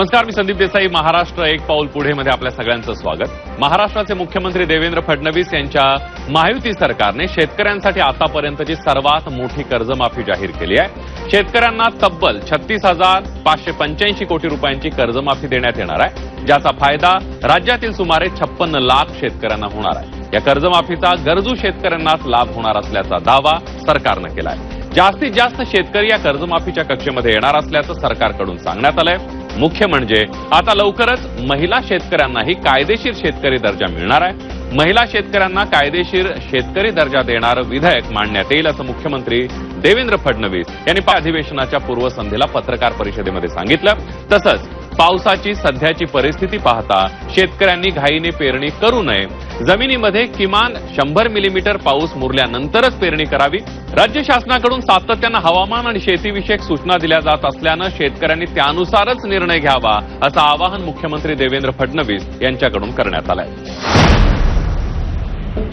नमस्कार, मी संदीप देसाई. महाराष्ट्र एक पाऊल पुढे मध्ये आपल्या सगळ्यांचं स्वागत. महाराष्ट्राचे मुख्यमंत्री देवेंद्र फडणवीस यांच्या महायुती सरकारने शेतकऱ्यांसाठी आतापर्यंतची सर्वात मोठी कर्जमाफी जाहीर केली आहे. शेतकऱ्यांना तब्बल 36,585 कोटी रुपयांची कर्जमाफी देण्यात येणार आहे, ज्याचा फायदा राज्यातील सुमारे 56 लाख शेतकऱ्यांना होणार आहे. या कर्जमाफीचा गरजू शेतकऱ्यांनाच लाभ होणार असल्याचा दावा सरकारनं केला आहे. जास्तीत जास्त शेतकरी या कर्जमाफीच्या कक्षेमध्ये येणार असल्याचं सरकारकडून सांगण्यात आलंय. मुख्य म्हणजे आता लवकरच महिला शेतकऱ्यांनाही कायदेशीर शेतकरी दर्जा मिळणार आहे. महिला शेतकऱ्यांना कायदेशीर शेतकरी दर्जा देणारं विधेयक मांडण्यात येईल असं मुख्यमंत्री देवेंद्र फडणवीस यांनी अधिवेशनाच्या पूर्वसंध्येला पत्रकार परिषदेमध्ये सांगितलं. तसंच पावसाची सध्याची परिस्थिती पाहता शेतकऱ्यांनी घाईने पेरणी करू नये. जमिनीमध्ये किमान 100 मिलीमीटर पाऊस मुरल्यानंतरच पेरणी करावी. राज्य शासनाकडून सातत्यानं हवामान आणि शेतीविषयक सूचना दिल्या जात असल्यानं शेतकऱ्यांनी त्यानुसारच निर्णय घ्यावा असं आवाहन मुख्यमंत्री देवेंद्र फडणवीस यांच्याकडून करण्यात आलंय.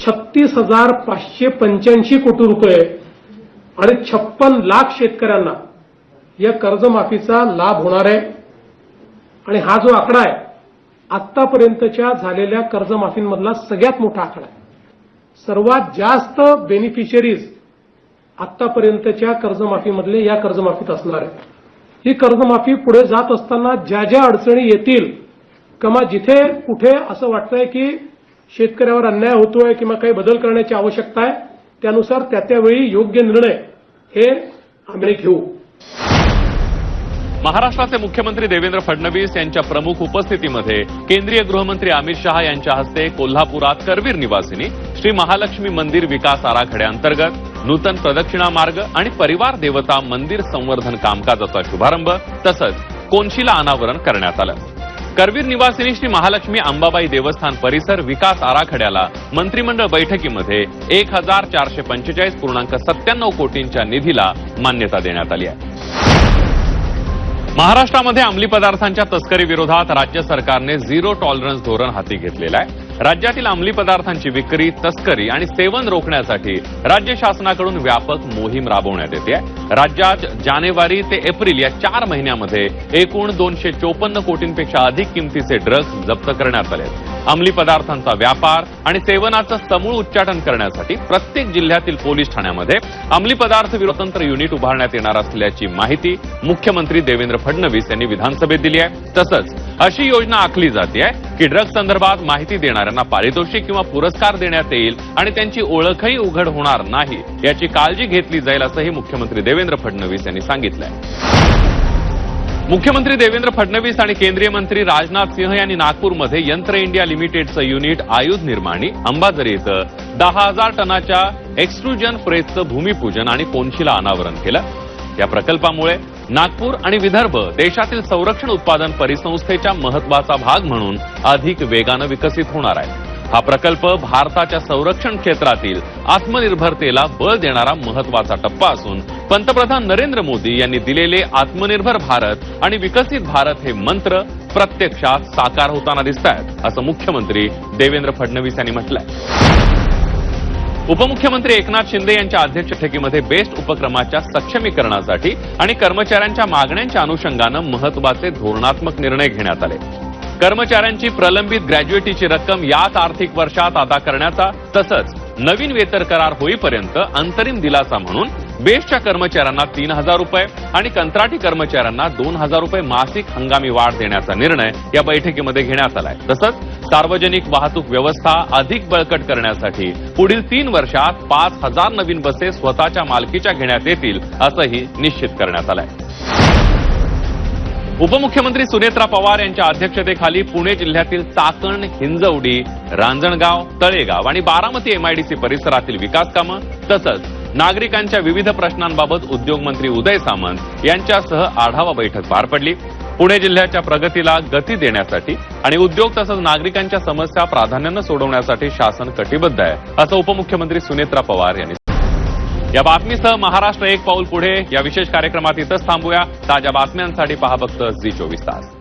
36,585 कोटी रुपये आणि 56 लाख शेतकऱ्यांना या कर्जमाफीचा लाभ होणार आहे. आणि हा जो आकडा आहे आतापर्यंतच्या झालेल्या कर्जमाफींमधला सगळ्यात मोठा आकडा आहे. सर्वात जास्त बेनिफिशरीज आतापर्यंतच्या कर्जमाफीमधले या कर्जमाफीत असणार आहे. ही कर्जमाफी पुढे जात असताना ज्या ज्या अडचणी येतील किंवा जिथे कुठे असं वाटतंय की शेतकऱ्यावर अन्याय होतोय किंवा काही बदल करण्याची आवश्यकता आहे, त्यानुसार त्यावेळी योग्य निर्णय हे आम्ही घेऊ. महाराष्ट्राचे मुख्यमंत्री देवेंद्र फडणवीस यांच्या प्रमुख उपस्थितीमध्ये केंद्रीय गृहमंत्री अमित शहा यांच्या हस्ते कोल्हापुरात करवीर निवासिनी श्री महालक्ष्मी मंदिर विकास आराखड्याअंतर्गत नूतन प्रदक्षिणा मार्ग आणि परिवार देवता मंदिर संवर्धन कामकाजाचा शुभारंभ तसंच कोनशिला अनावरण करण्यात आलं. करवीर निवासिनी श्री महालक्ष्मी अंबाबाई देवस्थान परिसर विकास आराखड्याला मंत्रिमंडळ बैठकीमध्ये 1,445.97 कोटींच्या निधीला मान्यता देण्यात आली आहे. महाराष्ट्रामध्ये अंमली पदार्थांच्या तस्करी विरोधात राज्य सरकारने झिरो टॉलरन्स धोरण हाती घेतलेलं आहे. राज्यातील अंमली पदार्थांची विक्री, तस्करी आणि सेवन रोखण्यासाठी राज्य शासनाकडून व्यापक मोहीम राबवण्यात येते. राज्यात जानेवारी ते एप्रिल या 4 महिन्यामध्ये एकूण 254 कोटींपेक्षा अधिक किमतीचे ड्रग्ज जप्त करण्यात आले. अंमली पदार्थांचा व्यापार आणि सेवनाचं समूळ उच्चाटन करण्यासाठी प्रत्येक जिल्ह्यातील पोलीस ठाण्यामध्ये अंमली पदार्थ स्वतंत्र युनिट उभारण्यात येणार असल्याची माहिती मुख्यमंत्री देवेंद्र फडणवीस यांनी विधानसभेत दिली आहे. तसंच अशी योजना आखली जाते की ड्रग्ज संदर्भात माहिती देणाऱ्यांना पारितोषिक किंवा पुरस्कार देण्यात येईल आणि त्यांची ओळखही उघड होणार नाही याची काळजी घेतली जाईल असंही मुख्यमंत्री देवेंद्र फडणवीस यांनी सांगितलंय. मुख्यमंत्री देवेंद्र फडणवीस आणि केंद्रीय मंत्री राजनाथ सिंह यांनी नागपूरमध्ये यंत्र इंडिया लिमिटेडचं युनिट आयुध निर्माणी अंबाझरी इथं 10,000 टनाच्या एक्सट्रुजन प्रेसचं भूमिपूजन आणि कोनशिला अनावरण केलं. या प्रकल्पामुळे नागपूर आणि विदर्भ देशातील संरक्षण उत्पादन परिसंस्थेच्या महत्वाचा भाग म्हणून अधिक वेगानं विकसित होणार आहे. हा प्रकल्प भारताच्या संरक्षण क्षेत्रातील आत्मनिर्भरतेला बळ देणारा महत्वाचा टप्पा असून पंतप्रधान नरेंद्र मोदी यांनी दिलेले आत्मनिर्भर भारत आणि विकसित भारत हे मंत्र प्रत्यक्षात साकार होताना दिसतायत असं मुख्यमंत्री देवेंद्र फडणवीस यांनी म्हटलंय. उपमुख्यमंत्री एकनाथ शिंदे यांच्या अध्यक्षतेमध्ये बेस्ट उपक्रमाच्या सक्षमीकरणासाठी आणि कर्मचाऱ्यांच्या मागण्यांच्या अनुषंगानं महत्वाचे धोरणात्मक निर्णय घेण्यात आले. कर्मचाऱ्यांची प्रलंबित ग्रॅज्युएटीची रक्कम याच आर्थिक वर्षात अदा करण्याचा तसंच नवीन वेतन करार होईपर्यंत अंतरिम दिलासा म्हणून बेस्टच्या कर्मचाऱ्यांना 3,000 रुपये आणि कंत्राटी कर्मचाऱ्यांना 2,000 रुपये मासिक हंगामी वाढ देण्याचा निर्णय या बैठकीमध्ये घेण्यात आलाय. तसंच सार्वजनिक वाहतूक व्यवस्था अधिक बळकट करण्यासाठी पुढील 3 वर्षात 5,000 नवीन बसेस स्वतःच्या मालकीच्या घेण्यात येतील असंही निश्चित करण्यात आलंय. उपमुख्यमंत्री सुनेत्रा पवार यांच्या अध्यक्षतेखाली पुणे जिल्ह्यातील चाकण, हिंजवडी, रांजणगाव, तळेगाव आणि बारामती एमआयडीसी परिसरातील विकास कामं तसंच नागरिकांच्या विविध प्रश्नांबाबत उद्योगमंत्री उदय सामंत यांच्यासह आढावा बैठक पार पडली. पुणे जिल्ह्याच्या प्रगतीला गती देण्यासाठी आणि उद्योग तसंच नागरिकांच्या समस्या प्राधान्यानं सोडवण्यासाठी शासन कटिबद्ध आहे असं उपमुख्यमंत्री सुनेत्रा पवार यांनी. या बातमीसह महाराष्ट्र एक पाऊल पुढे या विशेष कार्यक्रमात इथंच थांबूया. ताज्या बातम्यांसाठी पहा फक्त झी 24 तास.